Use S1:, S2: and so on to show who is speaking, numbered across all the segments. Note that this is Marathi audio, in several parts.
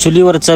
S1: चुलीवरचा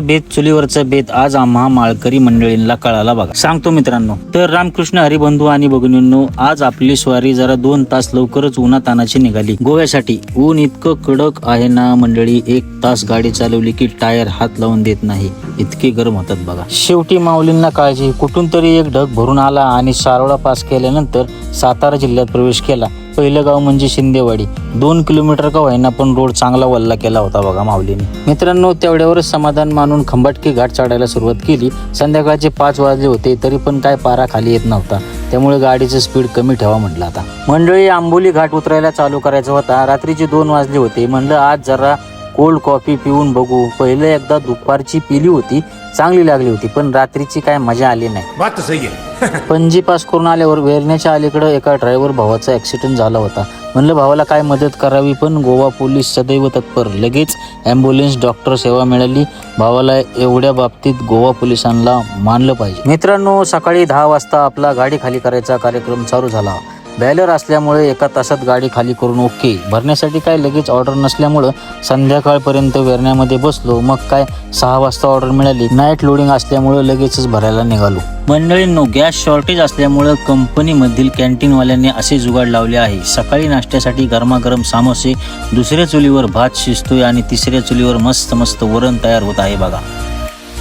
S1: बेत आज आम्हा माळकरी मंडळींना कळाला बघा. सांगतो मित्रांनो. तर रामकृष्ण हरिबंधू आणि भगिनींनो, आज आपली स्वारी जरा 2 तास लवकरच उन्हातानाची निघाली गोव्यासाठी. ऊन इतकं कडक आहे ना मंडळी, 1 तास गाडी चालवली की टायर हात लावून देत नाही, इतके गरम होतात बघा. शेवटी माऊलींना काळजी, कुठून तरी एक ढग भरून आला आणि सारोळा पास केल्यानंतर सातारा जिल्ह्यात प्रवेश केला. पहिलं गाव म्हणजे शिंदेवाडी. 2 किलोमीटर का होईना पण रोड चांगला वल्ला केला होता बघा माऊलीने. मित्रांनो, तेवढ्यावरच समाधान मानून खंबाटकी घाट चढायला सुरुवात केली. संध्याकाळचे 5 वाजले होते तरी पण काय पारा खाली येत नव्हता, त्यामुळे गाडीचं स्पीड कमी ठेवा म्हटलं. आता मंडळी आंबोली घाट उतरायला चालू करायचा होता. रात्रीचे 2 वाजले होते. म्हणलं आज जरा कोल्ड कॉफी पिऊन बघू. पहिलं एकदा दुपारची पिली होती, चांगली लागली होती, पण रात्रीची काय मजा आली नाही.
S2: बात सही आहे.
S1: पणजी पास करून आल्यावर वेरण्याच्या अलीकडे एका ड्रायव्हर भावाचा ऍक्सिडेंट झाला होता. म्हणलं भावाला काय मदत करावी, पण गोवा पोलीस सदैव तत्पर. लगेच ॲम्ब्युलन्स, डॉक्टर सेवा मिळाली भावाला. एवढ्या बाबतीत गोवा पोलिसांना मानलं पाहिजे. मित्रांनो, सकाळी 10 वाजता आपला गाडी खाली करायचा कार्यक्रम चालू झाला. बॅलर असल्यामुळे 1 तासात गाडी खाली करून ओके. भरण्यासाठी काय लगेच ऑर्डर नसल्यामुळं संध्याकाळपर्यंत वेरण्यामध्ये बसलो. मग काय 6 वाजता ऑर्डर मिळाली. नाईट लोडिंग असल्यामुळं लगेचच भरायला निघालो. मंडळींनो, गॅस शॉर्टेज असल्यामुळं कंपनीमधील कॅन्टीनवाल्यांनी असे जुगाड लावले आहे. सकाळी नाश्त्यासाठी गरमागरम सामोसे, दुसऱ्या चुलीवर भात शिजतोय आणि तिसऱ्या चुलीवर मस्त मस्त वरण तयार होत आहे बघा.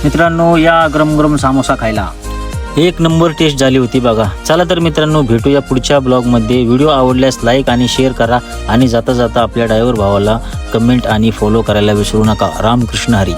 S1: मित्रांनो, या गरम गरम सामोसा खायला 1 नंबर टेस्ट झाली होती बघा. चला तर मित्रांनो, भेटूया पुढच्या ब्लॉगमध्ये. व्हिडिओ आवडल्यास लाईक आणि शेअर करा आणि जाता जाता आपल्या ड्रायव्हर भावाला कमेंट आणि फॉलो करायला विसरू नका. रामकृष्ण हरी.